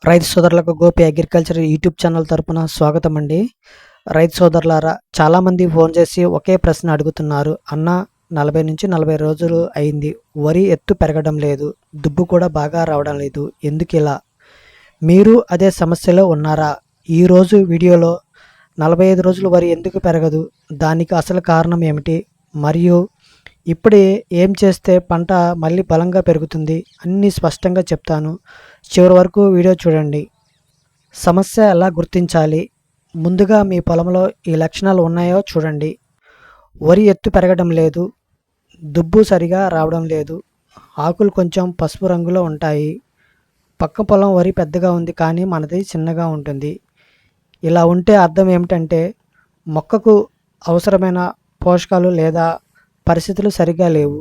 రైతు సోదరులకు Gopi agriculture YouTube channel తరపున స్వాగతం అండి. రైతు సోదరులారా, చాలామంది ఫోన్ చేసి ఒకే ప్రశ్న అడుగుతున్నారు. అన్న, 40 నుంచి 40 రోజులు అయింది, వరి ఎత్తు పెరగడం లేదు, దుబ్బు కూడా బాగా రావడం లేదు, ఎందుకు ఇలా? మీరు అదే సమస్యలో ఉన్నారా? ఈరోజు వీడియోలో 45 రోజులు వరి ఎందుకు పెరగదు, దానికి అసలు కారణం ఏమిటి, మరియు ఇప్పుడే ఏం చేస్తే పంట మళ్ళీ బలంగా పెరుగుతుంది, అన్నీ స్పష్టంగా చెప్తాను. చివరి వరకు వీడియో చూడండి. సమస్య ఎలా గుర్తించాలి? ముందుగా మీ పొలంలో ఈ లక్షణాలు ఉన్నాయో చూడండి. వరి ఎత్తు పెరగడం లేదు, దుబ్బు సరిగా రావడం లేదు, ఆకులు కొంచెం పసుపు రంగులో ఉంటాయి, పక్క పొలం వరి పెద్దగా ఉంది కానీ మనది చిన్నగా ఉంటుంది. ఇలా ఉంటే అర్థం ఏమిటంటే మొక్కకు అవసరమైన పోషకాలు లేదా పరిస్థితులు సరిగా లేవు.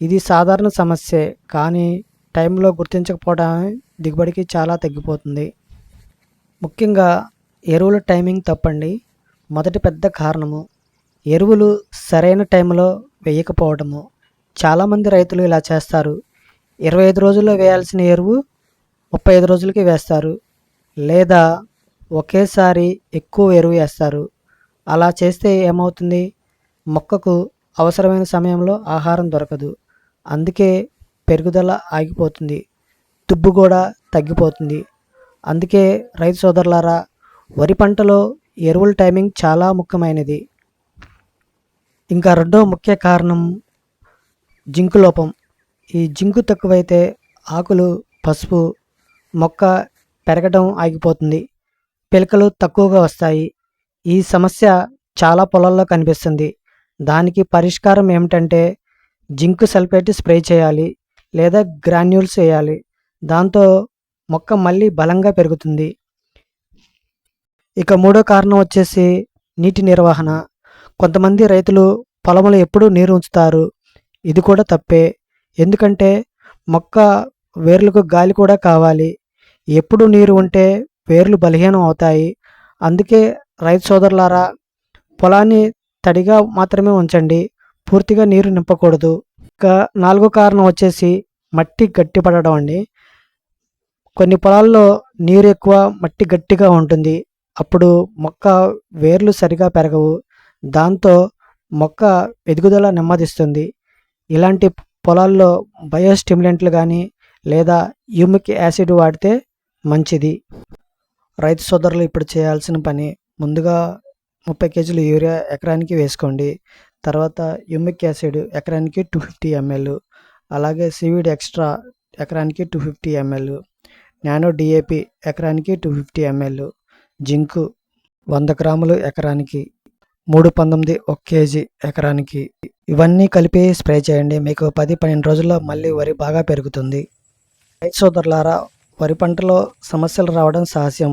ఇది సాధారణ సమస్యే, కానీ టైంలో గుర్తించకపోవడం దిగుబడికి చాలా తగ్గిపోతుంది. ముఖ్యంగా ఎరువుల టైమింగ్ తప్పండి. మొదటి పెద్ద కారణము ఎరువులు సరైన టైంలో వేయకపోవడము. చాలామంది రైతులు ఇలా చేస్తారు. 25 రోజుల్లో వేయాల్సిన ఎరువు 35 రోజులకి వేస్తారు, లేదా ఒకేసారి ఎక్కువ ఎరువు వేస్తారు. అలా చేస్తే ఏమవుతుంది? మొక్కకు అవసరమైన సమయంలో ఆహారం దొరకదు, అందుకే పెరుగుదల ఆగిపోతుంది, దుబ్బు కూడా తగ్గిపోతుంది. అందుకే రైతు సోదరులారా, వరి పంటలో ఎరువుల టైమింగ్ చాలా ముఖ్యమైనది. ఇంకా రెండో ముఖ్య కారణం జింకు లోపం. ఈ జింకు తక్కువైతే ఆకులు పసుపు, మొక్క పెరగడం ఆగిపోతుంది, పిలకలు తక్కువగా వస్తాయి. ఈ సమస్య చాలా పొలాల్లో కనిపిస్తుంది. దానికి పరిష్కారం ఏమిటంటే జింక్ సల్ఫేట్ స్ప్రే చేయాలి, లేదా గ్రాన్యూల్స్ వేయాలి. దాంతో మొక్క మళ్ళీ బలంగా పెరుగుతుంది. ఇక మూడో కారణం వచ్చేసి నీటి నిర్వహణ. కొంతమంది రైతులు పొలంలో ఎప్పుడూ నీరు ఉంచుతారు. ఇది కూడా తప్పే, ఎందుకంటే మొక్క వేర్లకు గాలి కూడా కావాలి. ఎప్పుడు నీరు ఉంటే వేర్లు బలహీనం అవుతాయి. అందుకే రైతు సోదరులారా, పొలాన్ని తడిగా మాత్రమే ఉంచండి, పూర్తిగా నీరు నింపకూడదు. ఇంకా నాలుగో కారణం వచ్చేసి మట్టి గట్టి పడడం అండి. కొన్ని పొలాల్లో నీరు ఎక్కువ, మట్టి గట్టిగా ఉంటుంది, అప్పుడు మొక్క వేర్లు సరిగా పెరగవు, దాంతో మొక్క ఎదుగుదల నెమ్మదిస్తుంది. ఇలాంటి పొలాల్లో బయోస్టిమ్యులెంట్లు కానీ లేదా హ్యూమిక్ యాసిడ్ వాడితే మంచిది. రైతు సోదరులు ఇప్పుడు చేయాల్సిన పని, ముందుగా 30 కేజీలు యూరియా ఎకరానికి వేసుకోండి. తర్వాత హ్యూమిక్ యాసిడ్ ఎకరానికి 250 ml, అలాగే సీవీడ్ ఎక్స్ట్రా ఎకరానికి 250 ml, నానో డిఏపి ఎకరానికి 250 ml, జింకు 100 గ్రాములు ఎకరానికి, 319 1 కేజీ ఎకరానికి. ఇవన్నీ కలిపి స్ప్రే చేయండి. మీకు 10-12 రోజుల్లో మళ్ళీ వరి బాగా పెరుగుతుంది. రైతు సోదరులారా, వరి పంటలో సమస్యలు రావడం సహజం.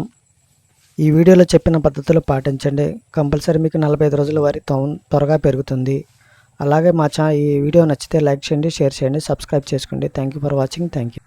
ఈ వీడియోలో చెప్పిన పద్ధతులు పాటించండి, కంపల్సరీ మీకు 45 రోజుల వరి త్వరగా పెరుగుతుంది. అలాగే ఈ వీడియో నచ్చితే లైక్ చేయండి, షేర్ చేయండి, సబ్స్క్రైబ్ చేసుకోండి. Thank you for watching. Thank you.